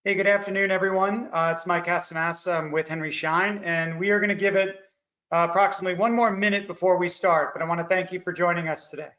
Hey, good afternoon, everyone. It's Mike Castamassa. I'm with Henry Schein, and we are going to give it approximately one more minute before we start, but I want to thank you for joining us today.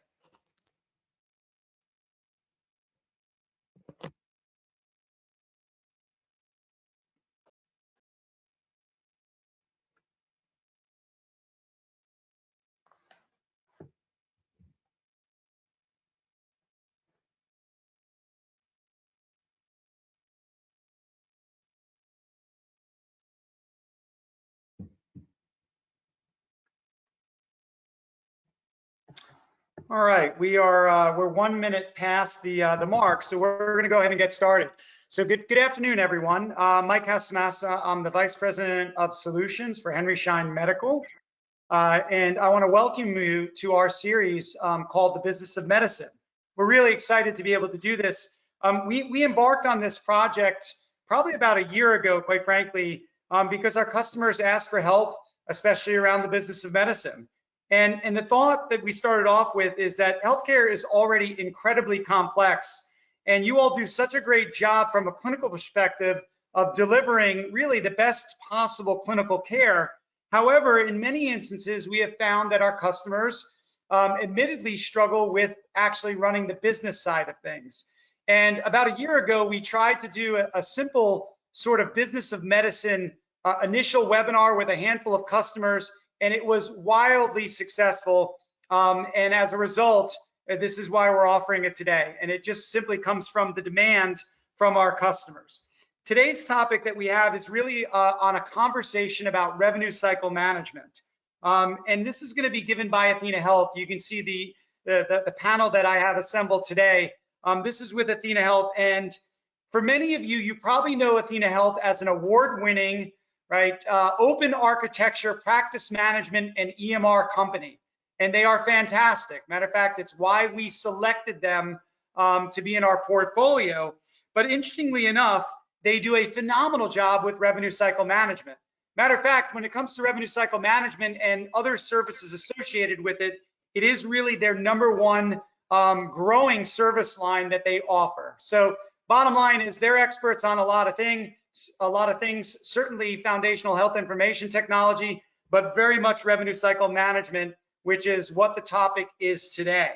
All right, we're 1 minute past the mark, so we're going to go ahead and get started. So good afternoon, everyone. Mike Castamassa. I'm the Vice President of Solutions for Henry Schein Medical, and I want to welcome you to our series called The Business of Medicine. We're really excited to be able to do this. We embarked on this project probably about a year ago, quite frankly, because our customers asked for help, especially around the business of medicine. And the thought that we started off with is that healthcare is already incredibly complex, and you all do such a great job from a clinical perspective of delivering really the best possible clinical care. However, in many instances, we have found that our customers admittedly struggle with actually running the business side of things. And about a year ago, we tried to do a simple sort of business of medicine initial webinar with a handful of customers, and it was wildly successful. And as a result, this is why we're offering it today. And it just simply comes from the demand from our customers. Today's topic that we have is really on a conversation about revenue cycle management. And this is going to be given by athenahealth. You can see the panel that I have assembled today. This is with athenahealth. And for many of you, you probably know athenahealth as an award-winning, right, open architecture, practice management, and EMR company. And they are fantastic. Matter of fact, it's why we selected them to be in our portfolio. But interestingly enough, they do a phenomenal job with revenue cycle management. Matter of fact, when it comes to revenue cycle management and other services associated with it, it is really their number one growing service line that they offer. So bottom line is they're experts on a lot of things, certainly foundational health information technology, but very much revenue cycle management, which is what the topic is today.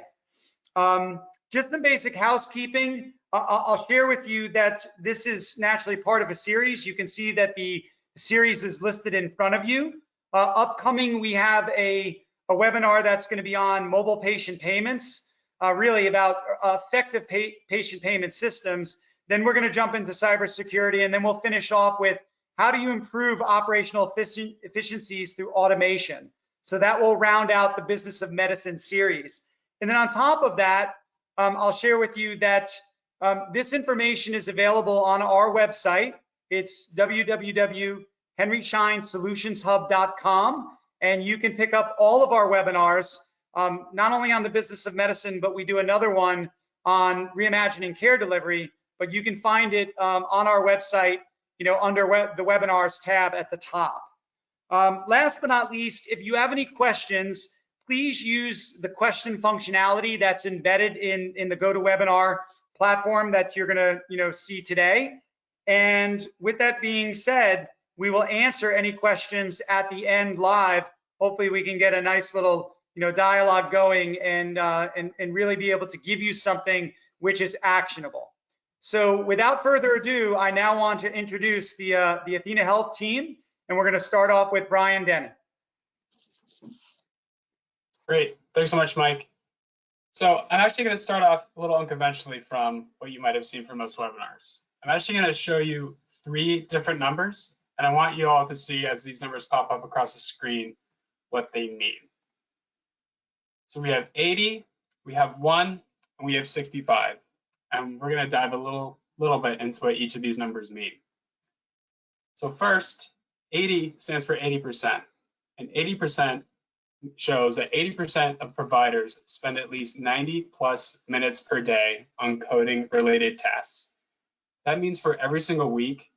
Just some basic housekeeping. I'll share with you that this is naturally part of a series. You can see that the series is listed in front of you. Upcoming, we have a webinar that's going to be on mobile patient payments, really about effective patient payment systems. Then we're going to jump into cybersecurity, and then we'll finish off with how do you improve operational efficiencies through automation. So that will round out the Business of Medicine series. And then on top of that, I'll share with you that this information is available on our website. It's www.henryscheinSolutionsHub.com, and you can pick up all of our webinars, not only on the business of medicine, but we do another one on reimagining care delivery, but you can find it on our website, under the webinars tab at the top. Last but not least, if you have any questions, please use the question functionality that's embedded in the GoToWebinar platform that you're going to see today. And with that being said, we will answer any questions at the end live. Hopefully we can get a nice little dialogue going and really be able to give you something which is actionable. So without further ado, I now want to introduce the athenahealth team, and we're going to start off with Brian Denny. Great, thanks so much, Mike. So I'm actually going to start off a little unconventionally from what you might have seen from most webinars. I'm actually going to show you 3 different numbers, and I want you all to see as these numbers pop up across the screen what they mean. So we have 80, we have 1, and we have 65. And we're going to dive a little bit into what each of these numbers mean. So first, 80 stands for 80%, and 80% shows that 80% of providers spend at least 90+ minutes per day on coding related tasks. That means for every single week,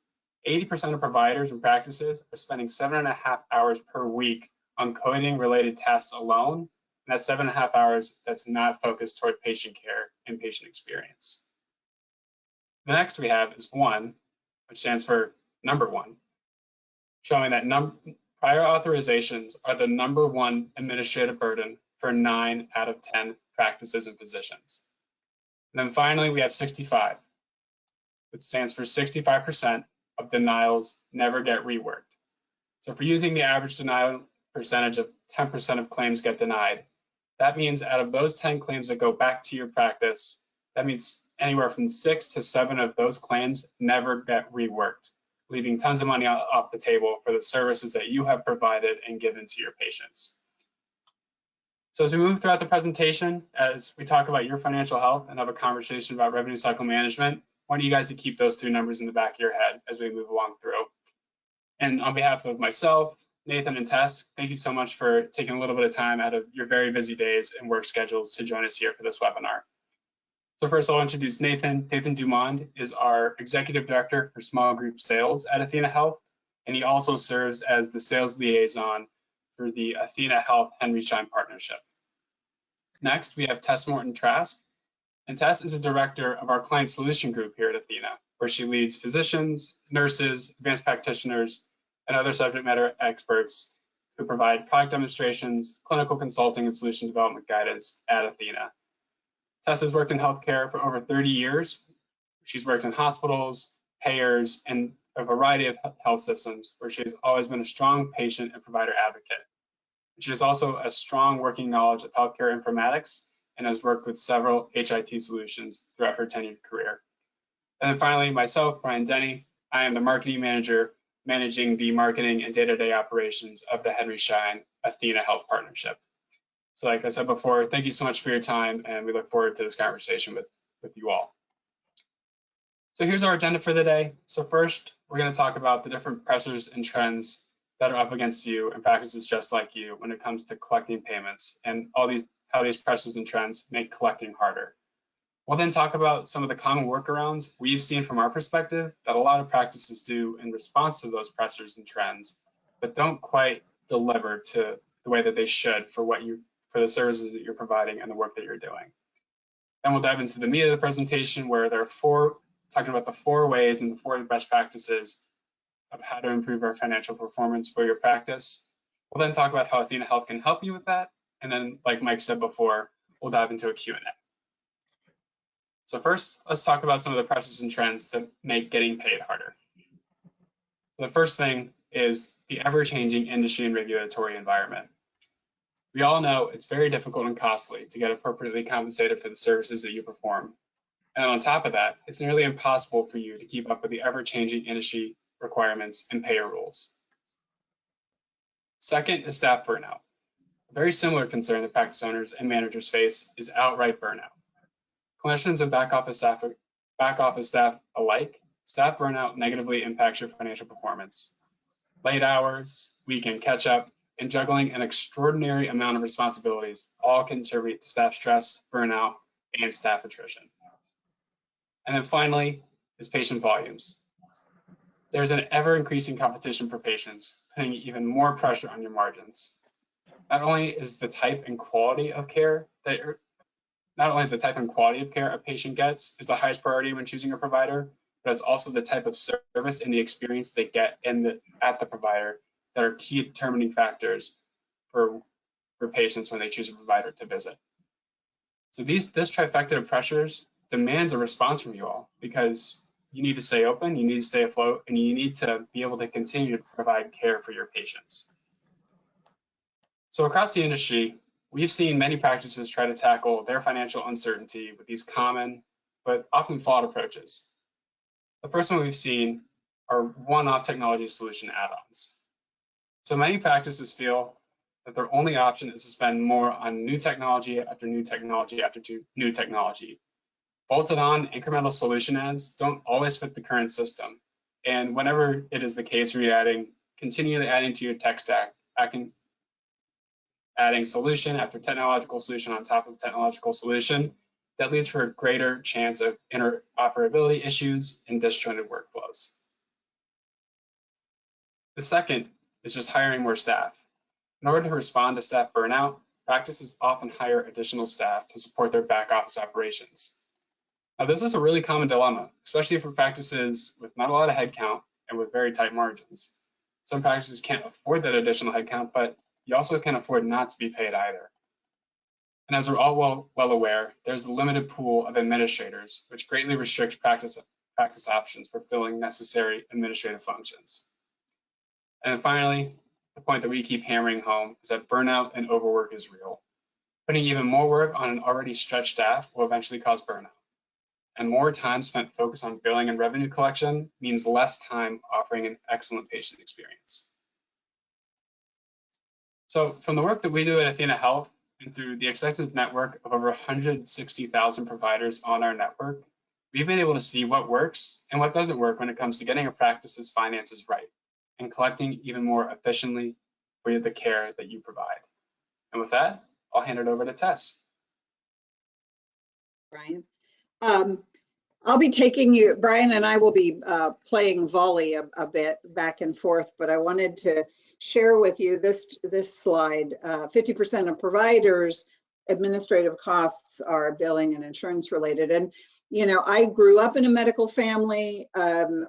80% of providers and practices are spending 7.5 hours per week on coding related tasks alone. And that's 7.5 hours that's not focused toward patient care and patient experience. The next we have is 1, which stands for number one, showing that prior authorizations are the number one administrative burden for 9 out of 10 practices and physicians. And then finally, we have 65, which stands for 65% of denials never get reworked. So if we're using the average denial percentage of 10% of claims get denied, that means out of those 10 claims that go back to your practice, that means anywhere from 6 to 7 of those claims never get reworked, leaving tons of money off the table for the services that you have provided and given to your patients. So as we move throughout the presentation, as we talk about your financial health and have a conversation about revenue cycle management, I want you guys to keep those 3 numbers in the back of your head as we move along through. And on behalf of myself, Nathan, and Tess, thank you so much for taking a little bit of time out of your very busy days and work schedules to join us here for this webinar. So first I'll introduce Nathan. Nathan Dumond is our Executive Director for Small Group Sales at athenahealth, and he also serves as the sales liaison for the athenahealth Henry Schein partnership. Next, we have Tess Morton Trask, and Tess is a director of our client solution group here at Athena, where she leads physicians, nurses, advanced practitioners, and other subject matter experts who provide product demonstrations, clinical consulting, and solution development guidance at Athena. Tess has worked in healthcare for over 30 years. She's worked in hospitals, payers, and a variety of health systems where she has always been a strong patient and provider advocate. She has also a strong working knowledge of healthcare informatics and has worked with several HIT solutions throughout her tenured career. And then finally, myself, Brian Denny, I am the marketing manager managing the marketing and day-to-day operations of the Henry Schein athenahealth partnership. So like I said before, thank you so much for your time, and we look forward to this conversation with you all. So here's our agenda for the day. So first, we're going to talk about the different pressures and trends that are up against you and practices just like you when it comes to collecting payments and how these pressures and trends make collecting harder. We'll then talk about some of the common workarounds we've seen from our perspective that a lot of practices do in response to those pressures and trends, but don't quite deliver to the way that they should for the services that you're providing and the work that you're doing. Then we'll dive into the meat of the presentation where there are talking about the 4 ways and the 4 best practices of how to improve our financial performance for your practice. We'll then talk about how athenahealth can help you with that. And then, like Mike said before, we'll dive into a Q&A. So first, let's talk about some of the pressures and trends that make getting paid harder. The first thing is the ever-changing industry and regulatory environment. We all know it's very difficult and costly to get appropriately compensated for the services that you perform. And on top of that, it's nearly impossible for you to keep up with the ever-changing industry requirements and payer rules. Second is staff burnout. A very similar concern that practice owners and managers face is outright burnout. Clinicians and back office staff alike, staff burnout negatively impacts your financial performance. Late hours, weekend catch-up, and juggling an extraordinary amount of responsibilities all contribute to staff stress, burnout, and staff attrition. And then finally is patient volumes. There's an ever-increasing competition for patients, putting even more pressure on your margins. Not only is the type and quality of care a patient gets is the highest priority when choosing a provider, but it's also the type of service and the experience they get at the provider that are key determining factors for patients when they choose a provider to visit. So this trifecta of pressures demands a response from you all because you need to stay open, you need to stay afloat, and you need to be able to continue to provide care for your patients. So across the industry, we've seen many practices try to tackle their financial uncertainty with these common but often flawed approaches. The first one we've seen are one-off technology solution add-ons. So many practices feel that their only option is to spend more on new technology after new technology after new technology. Bolted on incremental solution adds don't always fit the current system. And whenever it is the case where you're continually adding to your tech stack, adding solution after technological solution on top of technological solution, that leads for a greater chance of interoperability issues and disjointed workflows. The second is just hiring more staff. In order to respond to staff burnout, practices often hire additional staff to support their back office operations. Now, this is a really common dilemma, especially for practices with not a lot of headcount and with very tight margins. Some practices can't afford that additional headcount, but you also can't afford not to be paid either. And as we're all well aware, there's a limited pool of administrators, which greatly restricts practice options for filling necessary administrative functions. And then finally, the point that we keep hammering home is that burnout and overwork is real. Putting even more work on an already stretched staff will eventually cause burnout. And more time spent focused on billing and revenue collection means less time offering an excellent patient experience. So from the work that we do at athenahealth and through the extensive network of over 160,000 providers on our network, we've been able to see what works and what doesn't work when it comes to getting a practice's finances right and collecting even more efficiently for the care that you provide. And with that, I'll hand it over to Tess. Brian. I'll be taking you, Brian and I will be playing volley a bit back and forth, but I wanted to share with you this slide. 50% of providers' administrative costs are billing and insurance related. And, you know, I grew up in a medical family.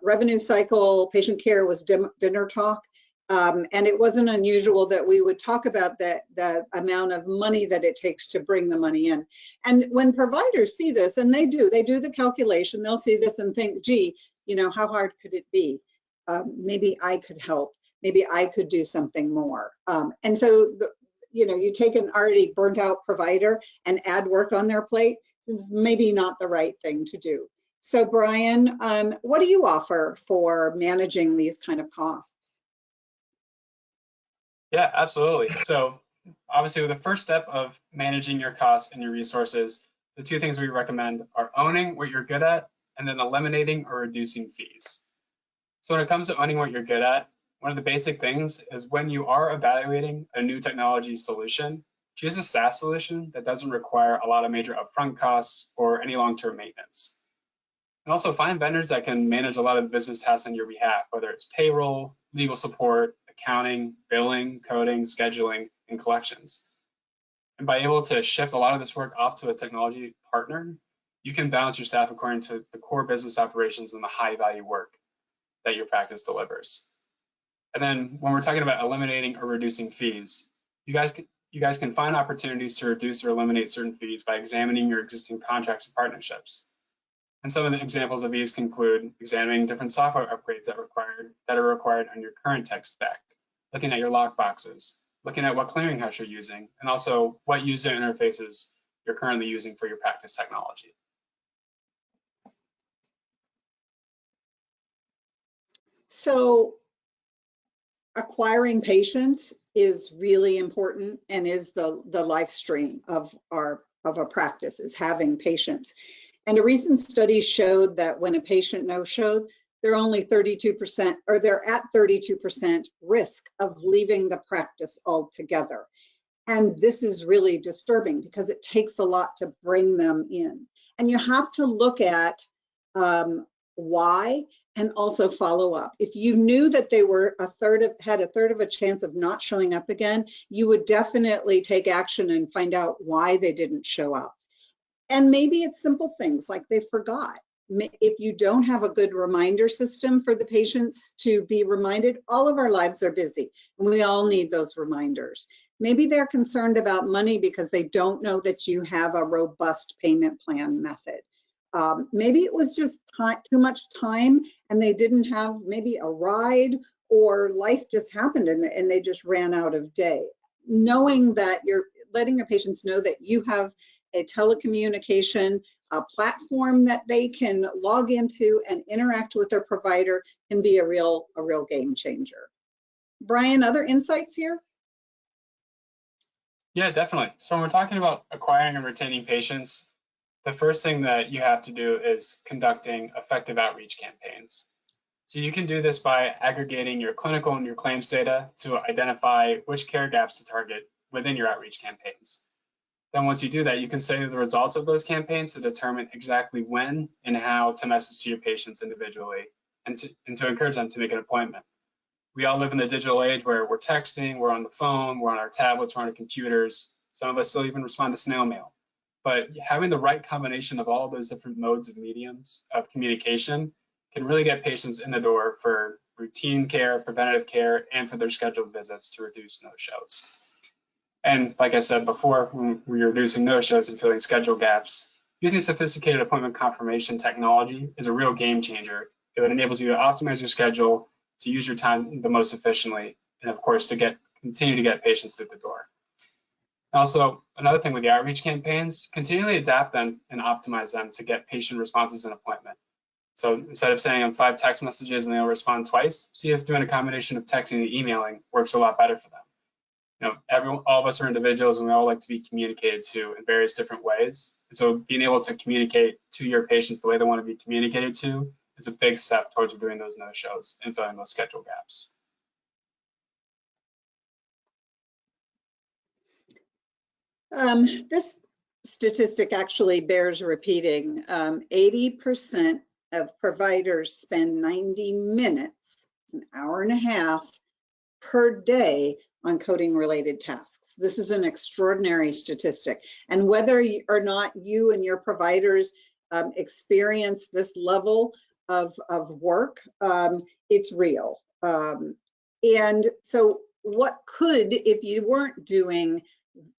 Revenue cycle, patient care was dinner talk. And it wasn't unusual that we would talk about the amount of money that it takes to bring the money in. And when providers see this, and they do the calculation, they'll see this and think, gee, you know, how hard could it be? Maybe I could help. Maybe I could do something more. And so, you know, you take an already burnt out provider and add work on their plate, is maybe not the right thing to do. So Brian, what do you offer for managing these kind of costs? Yeah, absolutely. So obviously the first step of managing your costs and your resources, the two things we recommend are owning what you're good at and then eliminating or reducing fees. So when it comes to owning what you're good at, one of the basic things is when you are evaluating a new technology solution, choose a SaaS solution that doesn't require a lot of major upfront costs or any long-term maintenance. And also find vendors that can manage a lot of the business tasks on your behalf, whether it's payroll, legal support, accounting, billing, coding, scheduling, and collections. And by able to shift a lot of this work off to a technology partner, you can balance your staff according to the core business operations and the high value work that your practice delivers. And then when we're talking about eliminating or reducing fees, you guys can find opportunities to reduce or eliminate certain fees by examining your existing contracts and partnerships. And some of the examples of these include examining different software upgrades that are required on your current tech stack, looking at your lockboxes, looking at what clearinghouse you're using, and also what user interfaces you're currently using for your practice technology. So acquiring patients is really important and is the life stream of a practice, is having patients. And a recent study showed that when a patient no-showed, they're only 32%, or they're at 32% risk of leaving the practice altogether. And this is really disturbing because it takes a lot to bring them in. And you have to look at why and also follow up. If you knew that they were had a third of a chance of not showing up again, you would definitely take action and find out why they didn't show up. And maybe it's simple things like they forgot. If you don't have a good reminder system for the patients to be reminded, all of our lives are busy and we all need those reminders. Maybe they're concerned about money because they don't know that you have a robust payment plan method. Maybe it was just too much time and they didn't have maybe a ride, or life just happened and they just ran out of day. Knowing that you're letting your patients know that you have a telecommunication platform that they can log into and interact with their provider can be a real game changer. Brian, other insights here? Yeah, definitely. So when we're talking about acquiring and retaining patients, the first thing that you have to do is conducting effective outreach campaigns. So you can do this by aggregating your clinical and your claims data to identify which care gaps to target within your outreach campaigns. Then once you do that, you can study the results of those campaigns to determine exactly when and how to message to your patients individually and to encourage them to make an appointment. We all live in the digital age where we're texting, we're on the phone, we're on our tablets, we're on our computers. Some of us still even respond to snail mail. but having the right combination of all those different modes of mediums of communication can really get patients in the door for routine care, preventative care, and for their scheduled visits to reduce no-shows. And like I said before, when we're reducing no-shows and filling schedule gaps, using sophisticated appointment confirmation technology is a real game changer. It enables you to optimize your schedule, to use your time the most efficiently, and of course, to continue to get patients through the door. Also, another thing with the outreach campaigns, continually adapt them and optimize them to get patient responses and appointment. So instead of sending them 5 text messages and they'll respond twice, see if doing a combination of texting and emailing works a lot better for them. All of us are individuals and we all like to be communicated to in various different ways. And so being able to communicate to your patients the way they want to be communicated to is a big step towards doing those no-shows and filling those schedule gaps. This statistic actually bears repeating. 80% of providers spend 90 minutes, it's an hour and a half per day on coding related tasks. This is an extraordinary statistic. And whether or not you and your providers experience this level of work, it's real. And so what could, if you weren't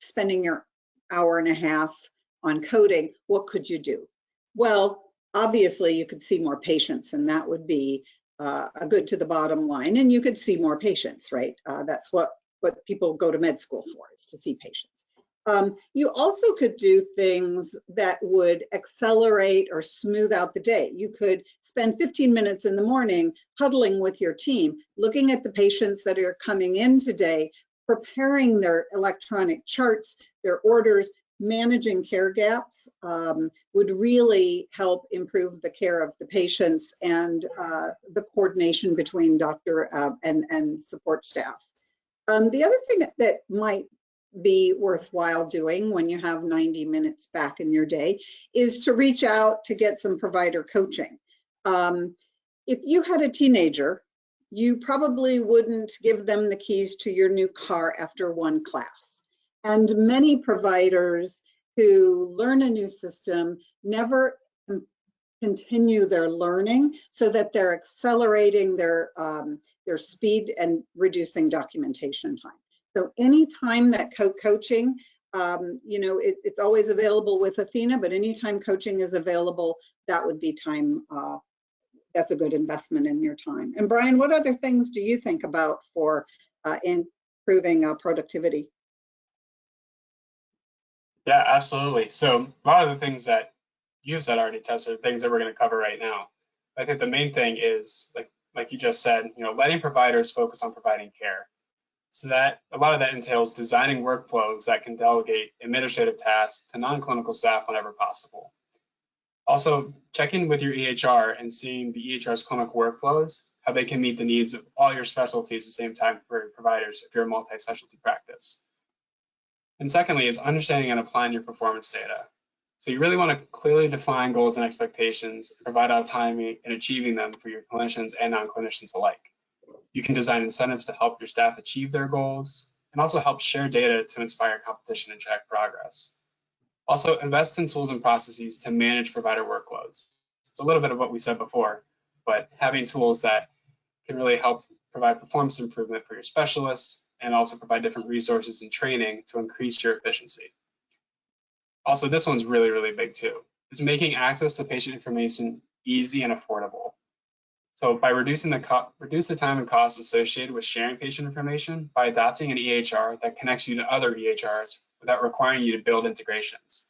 spending your hour and a half on coding, what could you do? Well, obviously you could see more patients, and that would be a good to the bottom line, and you could see more patients, right? That's what people go to med school for, is to see patients. You also could do things that would accelerate or smooth out the day. You could spend 15 minutes in the morning huddling with your team, looking at the patients that are coming in today, preparing their electronic charts, their orders, managing care gaps would really help improve the care of the patients and the coordination between doctor and support staff. The other thing that might be worthwhile doing when you have 90 minutes back in your day is to reach out to get some provider coaching. If you had a teenager, you probably wouldn't give them the keys to your new car after one class. And many providers who learn a new system never continue their learning, so that they're accelerating their speed and reducing documentation time. So anytime that coaching, it's always available with Athena, but anytime coaching is available, that would be time, that's a good investment in your time. And Brian, what other things do you think about for improving productivity? Yeah, absolutely. So a lot of the things that you've said already, Tess, are things that we're going to cover right now. I think the main thing is, like you just said, letting providers focus on providing care. So that a lot of that entails designing workflows that can delegate administrative tasks to non-clinical staff whenever possible. Also, checking with your EHR and seeing the EHR's clinical workflows, how they can meet the needs of all your specialties at the same time for providers if you're a multi-specialty practice. And secondly is understanding and applying your performance data. So you really want to clearly define goals and expectations and provide autonomy in achieving them for your clinicians and non-clinicians alike. You can design incentives to help your staff achieve their goals and also help share data to inspire competition and track progress. Also, invest in tools and processes to manage provider workloads. It's a little bit of what we said before, but having tools that can really help provide performance improvement for your specialists and also provide different resources and training to increase your efficiency. Also, this one's really, really big too. It's making access to patient information easy and affordable. So by reduce the time and cost associated with sharing patient information by adopting an EHR that connects you to other EHRs without requiring you to build integrations.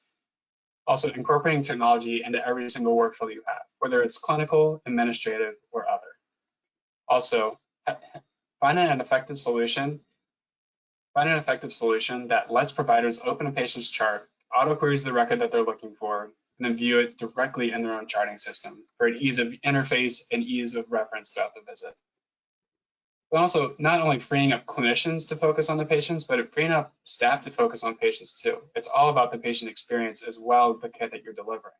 Also, incorporating technology into every single workflow you have, whether it's clinical, administrative, or other. Also, finding an effective solution that lets providers open a patient's chart, auto-queries the record that they're looking for, and then view it directly in their own charting system for an ease of interface and ease of reference throughout the visit. But also, not only freeing up clinicians to focus on the patients, but freeing up staff to focus on patients too. It's all about the patient experience as well as the care that you're delivering.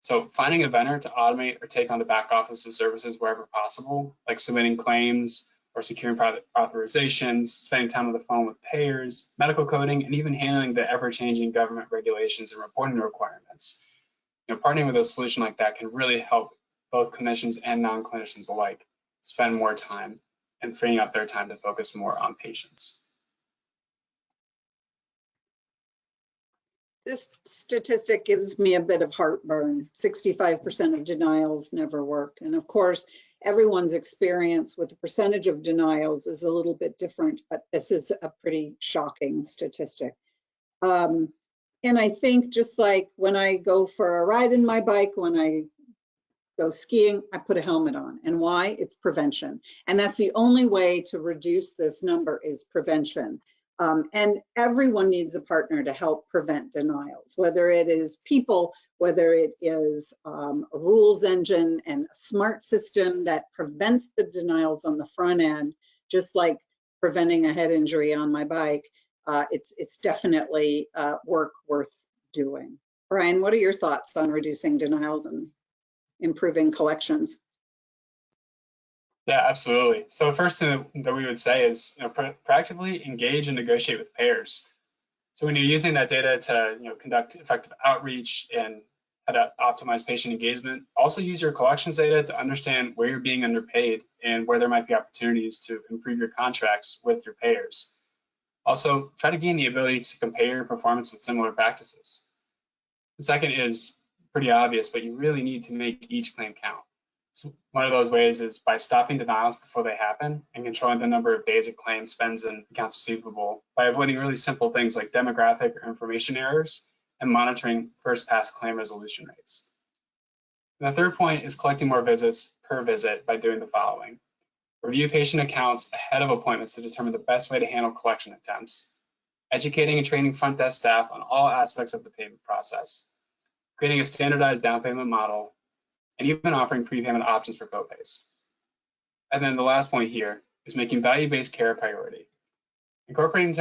So finding a vendor to automate or take on the back office of services wherever possible, like submitting claims or securing product authorizations, spending time on the phone with payers, medical coding, and even handling the ever-changing government regulations and reporting requirements. Partnering with a solution like that can really help both clinicians and non-clinicians alike spend more time and freeing up their time to focus more on patients. This statistic gives me a bit of heartburn. 65% of denials never work. And of course, everyone's experience with the percentage of denials is a little bit different, but this is a pretty shocking statistic. And I think just like when I go for a ride in my bike, when I go skiing, I put a helmet on. And why? It's prevention. And that's the only way to reduce this number is prevention. And everyone needs a partner to help prevent denials, whether it is people, whether it is a rules engine and a smart system that prevents the denials on the front end, just like preventing a head injury on my bike. It's definitely work worth doing. Brian, what are your thoughts on reducing denials and improving collections? Yeah, absolutely. So the first thing that we would say is, proactively engage and negotiate with payers. So when you're using that data to, conduct effective outreach and how to optimize patient engagement, also use your collections data to understand where you're being underpaid and where there might be opportunities to improve your contracts with your payers. Also, try to gain the ability to compare your performance with similar practices. The second is pretty obvious, but you really need to make each claim count. So one of those ways is by stopping denials before they happen and controlling the number of days a claim spends in accounts receivable by avoiding really simple things like demographic or information errors and monitoring first pass claim resolution rates. And the third point is collecting more visits per visit by doing the following. Review patient accounts ahead of appointments to determine the best way to handle collection attempts. Educating and training front desk staff on all aspects of the payment process. Creating a standardized down payment model, and even offering prepayment options for copays. And then the last point here is making value-based care a priority. Incorporate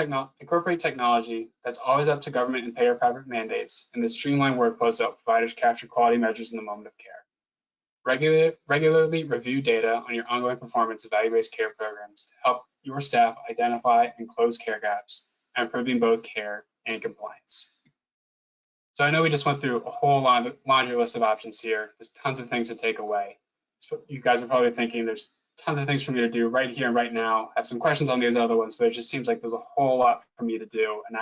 technology that's always up to government and payer private mandates, and the streamlined workflows that help providers capture quality measures in the moment of care. Regularly review data on your ongoing performance of value-based care programs to help your staff identify and close care gaps, and improving both care and compliance. So I know we just went through a whole laundry list of options here. There's tons of things to take away. So you guys are probably thinking there's tons of things for me to do right here and right now. I have some questions on these other ones, but it just seems like there's a whole lot for me to do. And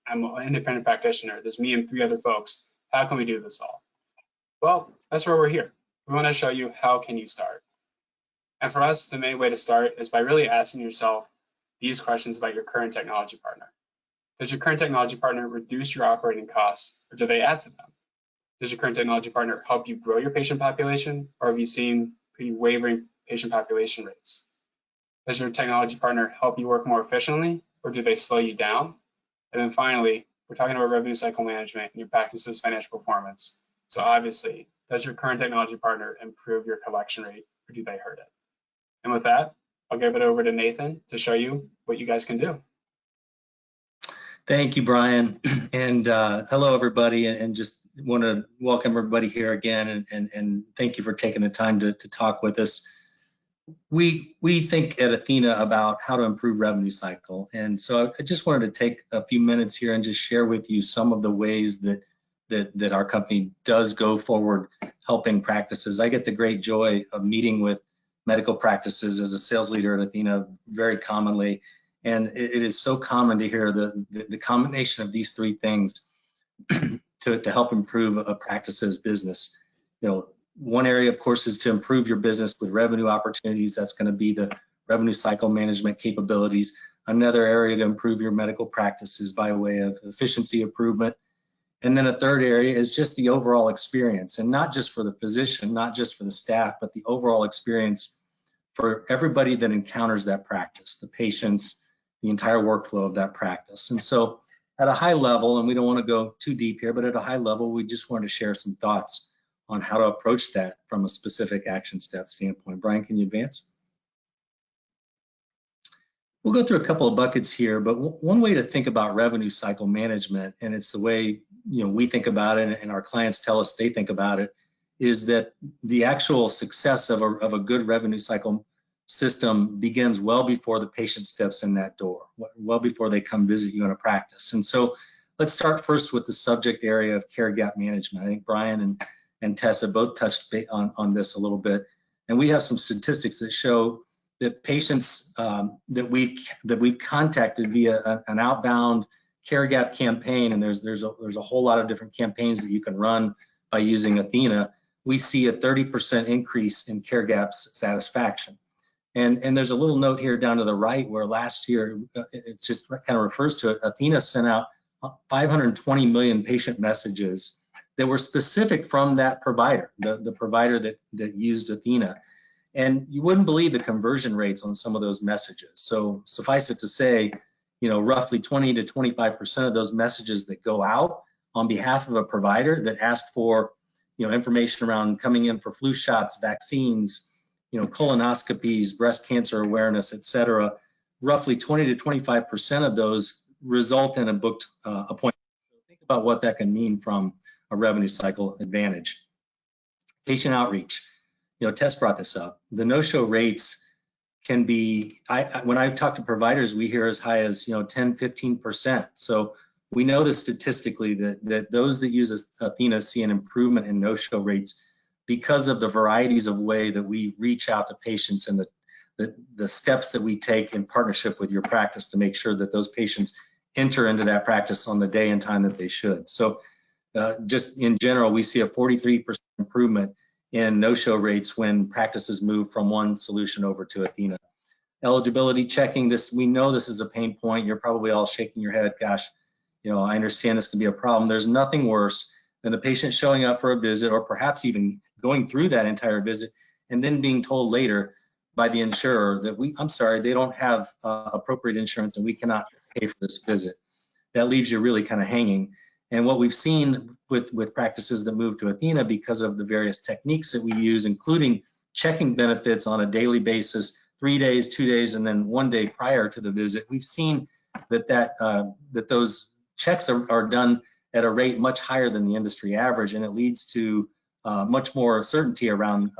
I'm an independent practitioner. There's me and 3 other folks. How can we do this all? Well, that's where we're here. We want to show you how can you start. And for us, the main way to start is by really asking yourself these questions about your current technology partner. Does your current technology partner reduce your operating costs, or do they add to them? Does your current technology partner help you grow your patient population, or have you seen pretty wavering patient population rates? Does your technology partner help you work more efficiently, or do they slow you down? And then finally, we're talking about revenue cycle management and your practice's financial performance. So obviously, does your current technology partner improve your collection rate, or do they hurt it? And with that, I'll give it over to Nathan to show you what you guys can do. Thank you, Brian, and hello, everybody, and just want to welcome everybody here again, and thank you for taking the time to talk with us. We think at Athena about how to improve revenue cycle, and so I just wanted to take a few minutes here and just share with you some of the ways that our company does go forward helping practices. I get the great joy of meeting with medical practices as a sales leader at Athena very commonly. And it is so common to hear the combination of these 3 things to help improve a practice's business. One area, of course, is to improve your business with revenue opportunities. That's going to be the revenue cycle management capabilities. Another area to improve your medical practices by way of efficiency improvement. And then a third area is just the overall experience, and not just for the physician, not just for the staff, but the overall experience for everybody that encounters that practice, the patients, the entire workflow of that practice. And so at a high level, and we don't want to go too deep here, but at a high level, we just want to share some thoughts on how to approach that from a specific action step standpoint. Brian, can you advance? We'll go through a couple of buckets here, but one way to think about revenue cycle management, and it's the way we think about it and our clients tell us they think about it, is that the actual success of a good revenue cycle system begins well before the patient steps in that door, well before they come visit you in a practice. And so let's start first with the subject area of care gap management. I think Brian and Tessa both touched on this a little bit. And we have some statistics that show that patients that we've contacted via an outbound care gap campaign, and there's a whole lot of different campaigns that you can run by using Athena, we see a 30% increase in care gaps satisfaction. And there's a little note here down to the right where last year, it just kind of refers to it, Athena sent out 520 million patient messages that were specific from that provider, the provider that used Athena. And you wouldn't believe the conversion rates on some of those messages. So suffice it to say, roughly 20 to 25% of those messages that go out on behalf of a provider that ask for, information around coming in for flu shots, vaccines, colonoscopies, breast cancer awareness, et cetera, roughly 20 to 25% of those result in a booked appointment. So think about what that can mean from a revenue cycle advantage. Patient outreach. Tess brought this up. The no-show rates can be, when I talk to providers, we hear as high as 10, 15%. So we know this statistically that those that use Athena see an improvement in no-show rates because of the varieties of way that we reach out to patients and the steps that we take in partnership with your practice to make sure that those patients enter into that practice on the day and time that they should. So just in general, we see a 43% improvement in no-show rates when practices move from one solution over to Athena. Eligibility checking, we know this is a pain point. You're probably all shaking your head, gosh, I understand this can be a problem. There's nothing worse than a patient showing up for a visit or perhaps even going through that entire visit and then being told later by the insurer that I'm sorry, they don't have appropriate insurance and we cannot pay for this visit. That leaves you really kind of hanging. And what we've seen with practices that move to Athena because of the various techniques that we use, including checking benefits on a daily basis, 3 days, 2 days, and then 1 day prior to the visit, we've seen that those checks are done at a rate much higher than the industry average, and it leads to much more certainty around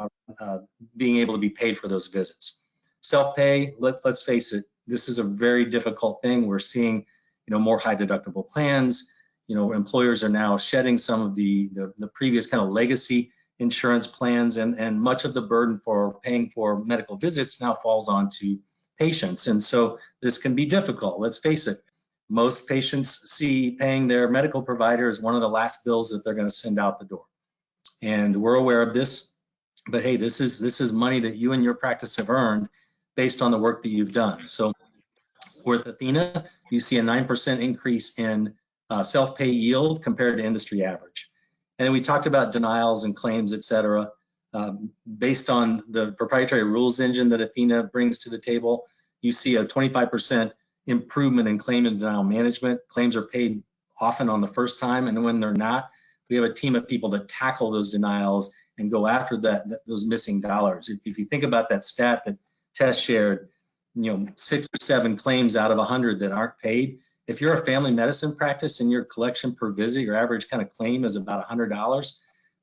being able to be paid for those visits. Self-pay, let's face it, this is a very difficult thing. We're seeing more high deductible plans. Employers are now shedding some of the previous kind of legacy insurance plans, and much of the burden for paying for medical visits now falls onto patients. And so this can be difficult. Let's face it, most patients see paying their medical provider as one of the last bills that they're going to send out the door. And we're aware of this, but hey, this is money that you and your practice have earned based on the work that you've done. So with Athena, you see a 9% increase in self-pay yield compared to industry average. And then we talked about denials and claims, et cetera. Based on the proprietary rules engine that Athena brings to the table, you see a 25% improvement in claim and denial management. Claims are paid often on the first time, and when they're not, we have a team of people that tackle those denials and go after those missing dollars. If you think about that stat that Tess shared, 6 or 7 claims out of 100 that aren't paid. If you're a family medicine practice and your collection per visit, your average kind of claim is about $100,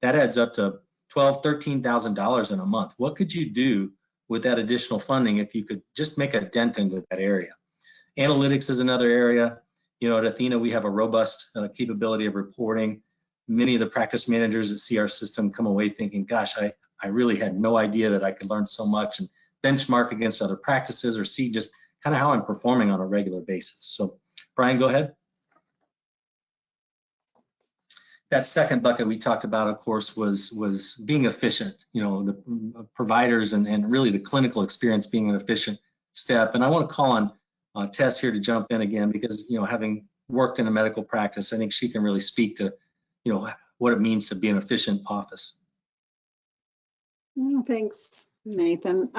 that adds up to $12,000, $13,000 in a month. What could you do with that additional funding if you could just make a dent into that area? Analytics is another area. At Athena, we have a robust capability of reporting. Many of the practice managers that see our system come away thinking, gosh, I really had no idea that I could learn so much and benchmark against other practices or see just kind of how I'm performing on a regular basis. So Brian, go ahead. That second bucket we talked about, of course, was being efficient, the providers and really the clinical experience being an efficient step. And I want to call on Tess here to jump in again because, having worked in a medical practice, I think she can really speak to, what it means to be an efficient office. Thanks, Nathan.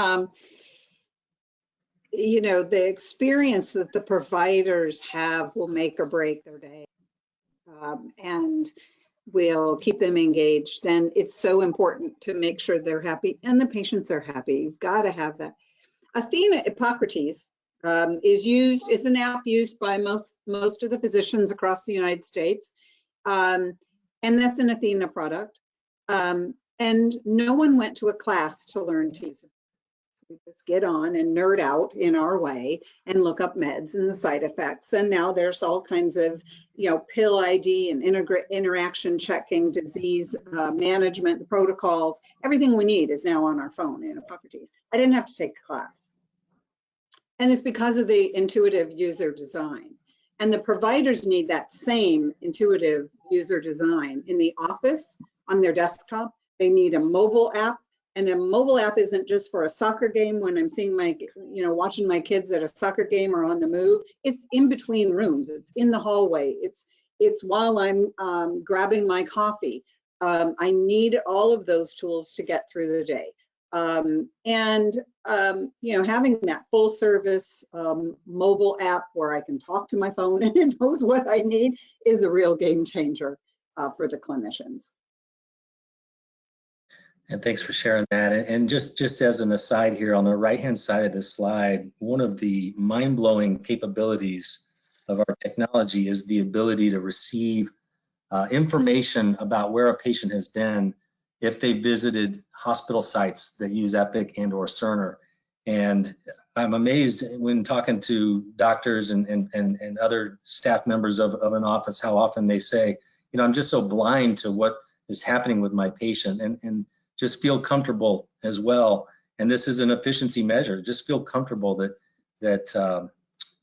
The experience that the providers have will make or break their day, and will keep them engaged. And it's so important to make sure they're happy and the patients are happy. You've got to have that. Athena Hippocrates is an app used by most of the physicians across the United States, and that's an Athena product. And no one went to a class to learn to use it. We just get on and nerd out in our way and look up meds and the side effects. And now there's all kinds of, pill ID and interaction checking, disease management protocols. Everything we need is now on our phone in Hippocrates. I didn't have to take a class. And it's because of the intuitive user design. And the providers need that same intuitive user design in the office, on their desktop. They need a mobile app. And a mobile app isn't just for a soccer game when I'm seeing watching my kids at a soccer game or on the move. It's in between rooms. It's in the hallway. It's while I'm grabbing my coffee. I need all of those tools to get through the day. Having that full service mobile app where I can talk to my phone and it knows what I need is a real game changer for the clinicians. And thanks for sharing that. And just as an aside here, on the right-hand side of this slide, one of the mind-blowing capabilities of our technology is the ability to receive information about where a patient has been if they visited hospital sites that use Epic and or Cerner. And I'm amazed when talking to doctors and other staff members of an office, how often they say, I'm just so blind to what is happening with my patient, and just feel comfortable as well. And this is an efficiency measure. Just feel comfortable that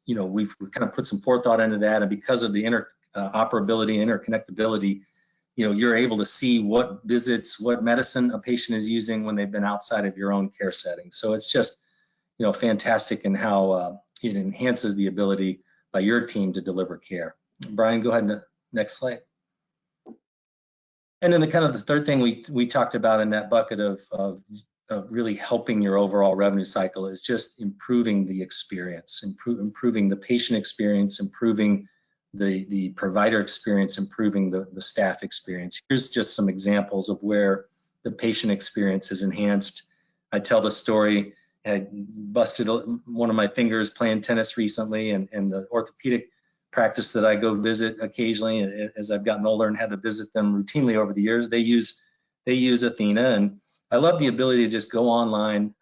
we've kind of put some forethought into that, and because of the interoperability, interconnectability, you're able to see what visits, what medicine a patient is using when they've been outside of your own care setting. So it's just, fantastic in how it enhances the ability by your team to deliver care. Brian, go ahead, next slide. And then the third thing we talked about in that bucket of really helping your overall revenue cycle is just improving the experience, improving the patient experience, improving the provider experience, improving the staff experience. Here's just some examples of where the patient experience is enhanced. I tell the story, I busted one of my fingers playing tennis recently, and the orthopedic practice that I go visit occasionally as I've gotten older and had to visit them routinely over the years, they use Athena. And I love the ability to just go online,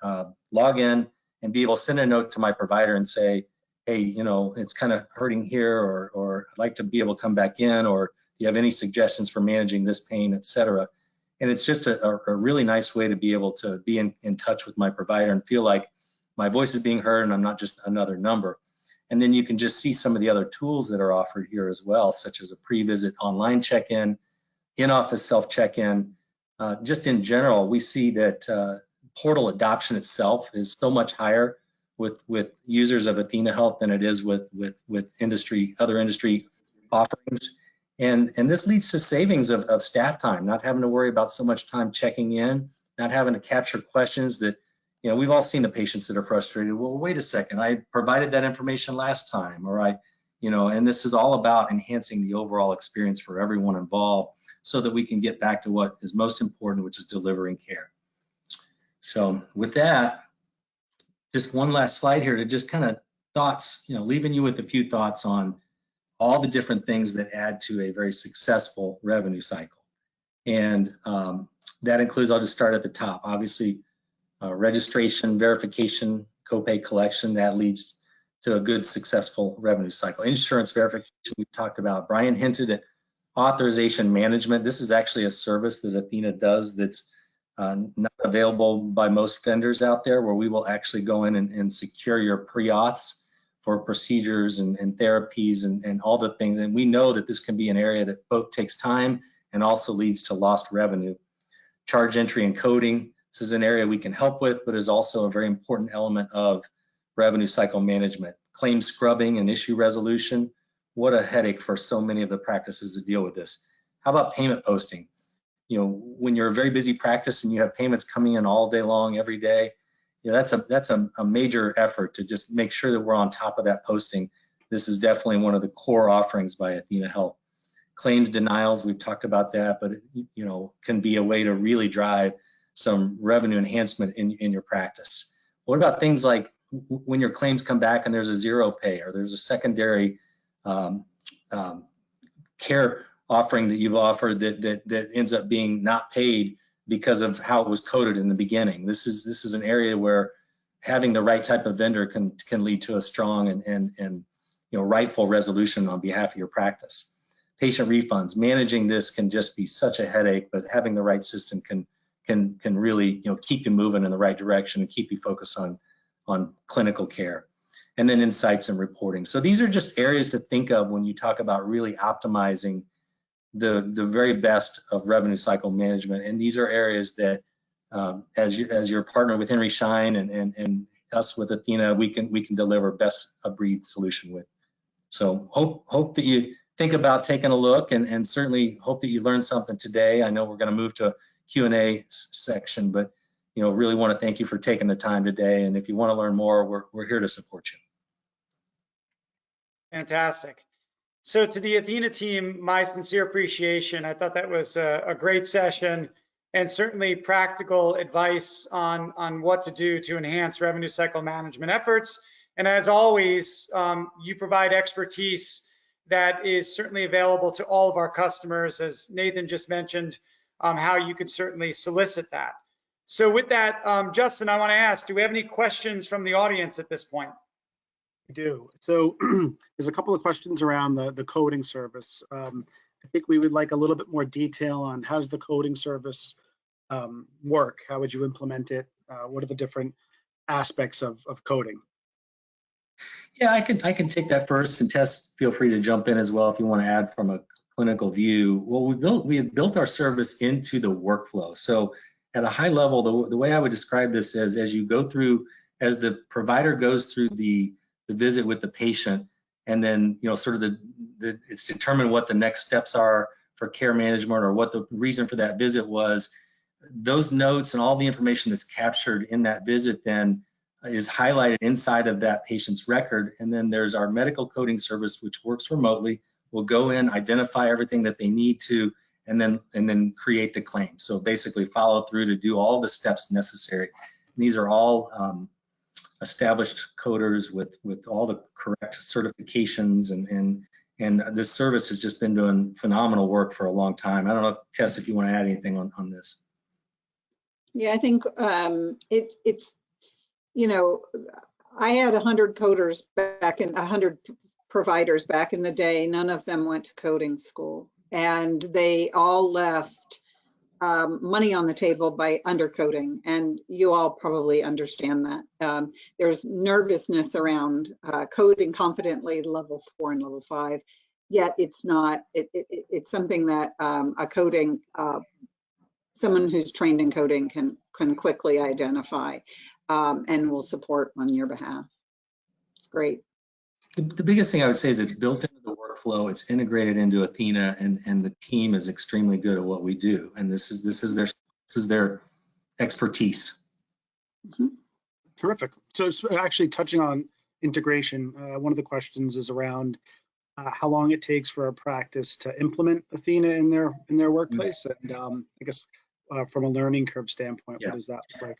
log in, and be able to send a note to my provider and say, hey, it's kind of hurting here, or I'd like to be able to come back in, or do you have any suggestions for managing this pain, et cetera. And it's just a really nice way to be able to be in touch with my provider and feel like my voice is being heard and I'm not just another number. And then you can just see some of the other tools that are offered here as well, such as a pre-visit online check-in, in-office self-check-in. Just in general, we see that portal adoption itself is so much higher with users of athenahealth than it is with other industry offerings. And this leads to savings of staff time, not having to worry about so much time checking in, not having to capture questions that, we've all seen the patients that are frustrated. Well, wait a second, I provided that information last time, or and this is all about enhancing the overall experience for everyone involved so that we can get back to what is most important, which is delivering care. So with that, just one last slide here to just kind of thoughts, leaving you with a few thoughts on all the different things that add to a very successful revenue cycle. And that includes, I'll just start at the top, obviously, registration, verification, copay collection, that leads to a good, successful revenue cycle. Insurance verification, we've talked about. Brian hinted at authorization management. This is actually a service that Athena does that's not available by most vendors out there, where we will actually go in and secure your pre-auths for procedures and therapies and all the things. And we know that this can be an area that both takes time and also leads to lost revenue. Charge entry and coding. This is an area we can help with, but is also a very important element of revenue cycle management. Claim scrubbing and issue resolution. What a headache for so many of the practices to deal with this. How about payment posting? When you're a very busy practice and you have payments coming in all day long, every day, that's a major effort to just make sure that we're on top of that posting. This is definitely one of the core offerings by athenahealth. Claims denials, we've talked about that, but it can be a way to really drive some revenue enhancement in your practice. What about things like when your claims come back and there's a zero pay, or there's a secondary care offering that you've offered that ends up being not paid because of how it was coded in the beginning? This is an area where having the right type of vendor can lead to a strong and rightful resolution on behalf of your practice. Patient refunds, managing this can just be such a headache, but having the right system can really keep you moving in the right direction and keep you focused on clinical care. And then insights and reporting. So these are just areas to think of when you talk about really optimizing the very best of revenue cycle management. And these are areas that as your partner with Henry Schein and us with Athena, we can deliver best of breed solution with. So hope that you think about taking a look, and certainly hope that you learned something today. I know we're going to move to a Q&A section, but really want to thank you for taking the time today. And if you want to learn more, we're here to support you. Fantastic. So to the Athena team, my sincere appreciation. I thought that was a great session, and certainly practical advice on what to do to enhance revenue cycle management efforts. And as always, you provide expertise that is certainly available to all of our customers, as Nathan just mentioned, how you could certainly solicit that. So with that, Justin, I want to ask, do we have any questions from the audience at this point? We do. So there's a couple of questions around the coding service. I think we would like a little bit more detail on how does the coding service work? How would you implement it? What are the different aspects of coding? Yeah, I can take that first, and Tess, feel free to jump in as well if you want to add from a clinical view. Well, we have built our service into the workflow. So at a high level, the way I would describe this is as the provider goes through the visit with the patient, and then sort of it's determined what the next steps are for care management or what the reason for that visit was. Those notes and all the information that's captured in that visit then is highlighted inside of that patient's record. And then there's our medical coding service, which works remotely. We'll go in, identify everything that they need to, and then create the claim. So basically follow through to do all the steps necessary. And these are all established coders with all the correct certifications, and this service has just been doing phenomenal work for a long time. I don't know, Tess, if you want to add anything on this. Yeah, I think it's I had 100 coders back in 100 providers back in the day. None of them went to coding school, and they all left money on the table by undercoding, and you all probably understand that. There's nervousness around coding confidently level 4 and level 5, yet it's not. It's something that a coding someone who's trained in coding can quickly identify and will support on your behalf. It's great. The biggest thing I would say is it's built into the workflow, it's integrated into Athena, and the team is extremely good at what we do. And this is their expertise. Mm-hmm. Terrific. So actually touching on integration, one of the questions is around how long it takes for a practice to implement Athena in their workplace, and I guess from a learning curve standpoint, what does that look like?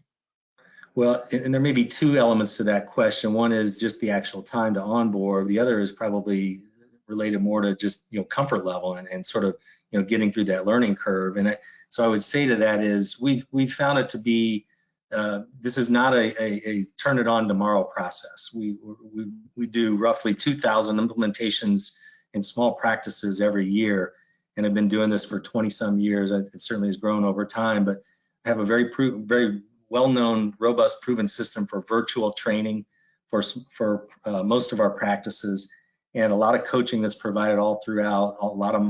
Well, and there may be two elements to that question. One is just the actual time to onboard. The other is probably related more to just comfort level and sort of getting through that learning curve. And so I would say to that is we found it to be this is not a turn it on tomorrow process. We do roughly 2,000 implementations in small practices every year, and have been doing this for 20 some years. It certainly has grown over time, but I have a very well-known, robust, proven system for virtual training for most of our practices, and a lot of coaching that's provided all throughout, a lot of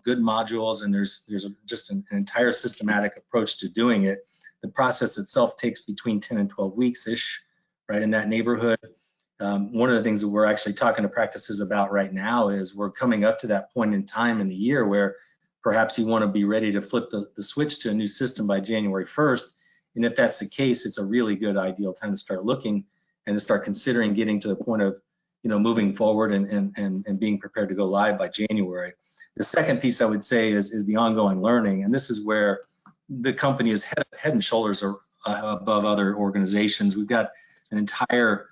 good modules, and there's just an entire systematic approach to doing it. The process itself takes between 10 and 12 weeks-ish, right, in that neighborhood. One of the things that we're actually talking to practices about right now is we're coming up to that point in time in the year where perhaps you want to be ready to flip the switch to a new system by January 1st. And if that's the case, it's a really good ideal time to start looking and to start considering getting to the point of moving forward and being prepared to go live by January. The second piece I would say is the ongoing learning, and this is where the company is head and shoulders above other organizations. We've got an entire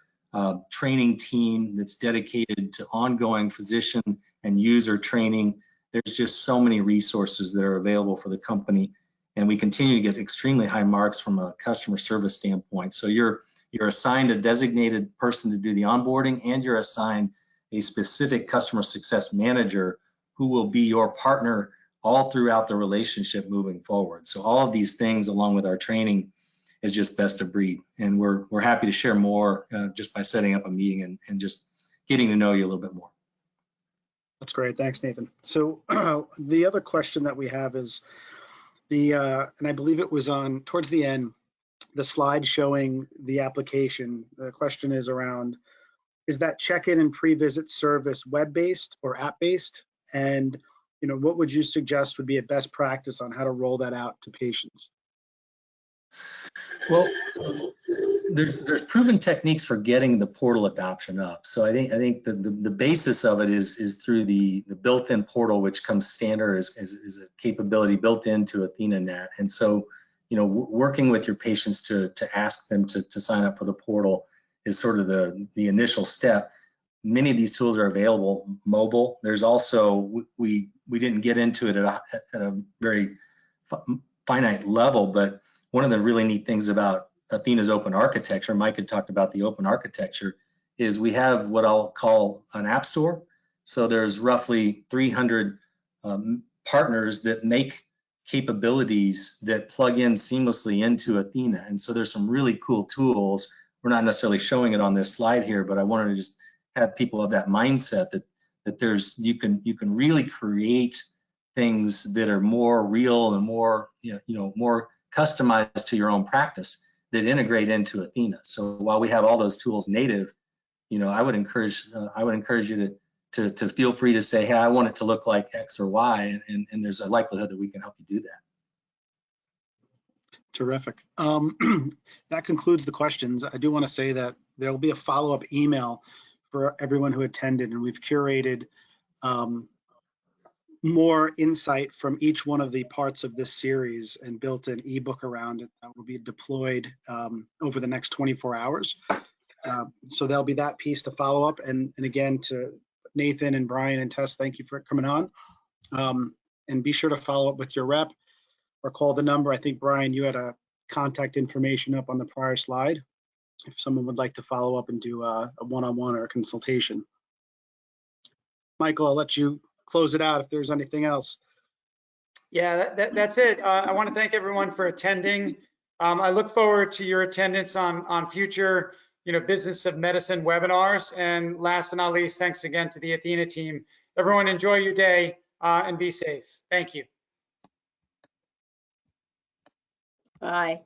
training team that's dedicated to ongoing physician and user training. There's just so many resources that are available for the company, and we continue to get extremely high marks from a customer service standpoint. So you're assigned a designated person to do the onboarding, and you're assigned a specific customer success manager who will be your partner all throughout the relationship moving forward. So all of these things, along with our training, is just best of breed. And we're happy to share more just by setting up a meeting and just getting to know you a little bit more. That's great. Thanks, Nathan. So the other question that we have is and I believe it was on towards the end, the slide showing the application. The question is around, is that check-in and pre-visit service web-based or app-based? And what would you suggest would be a best practice on how to roll that out to patients? Well, there's proven techniques for getting the portal adoption up. So I think the basis of it is through the built-in portal, which comes standard as a capability built into athenahealth. And so, working with your patients to ask them to sign up for the portal is sort of the initial step. Many of these tools are available mobile. There's also, we didn't get into it at a very finite level, but one of the really neat things about Athena's open architecture, Mike had talked about the open architecture, is we have what I'll call an app store. So there's roughly 300 partners that make capabilities that plug in seamlessly into Athena. And so there's some really cool tools. We're not necessarily showing it on this slide here, but I wanted to just have people have that mindset that there's you can really create things that are more real and more more customized to your own practice that integrate into Athena. So while we have all those tools native, I would encourage you to feel free to say, hey, I want it to look like X or Y, and there's a likelihood that we can help you do that. Terrific. That concludes the questions. I do want to say that there will be a follow-up email for everyone who attended, and we've curated more insight from each one of the parts of this series and built an ebook around it that will be deployed over the next 24 hours. So there'll be that piece to follow up. And again, to Nathan and Brian and Tess, thank you for coming on. And be sure to follow up with your rep or call the number. I think, Brian, you had a contact information up on the prior slide if someone would like to follow up and do a one-on-one or a consultation. Michael, I'll let you close it out if there's anything else. Yeah, that's it. I want to thank everyone for attending. I look forward to your attendance on future, business of medicine webinars. And last but not least, thanks again to the Athena team. Everyone enjoy your day and be safe. Thank you. Bye.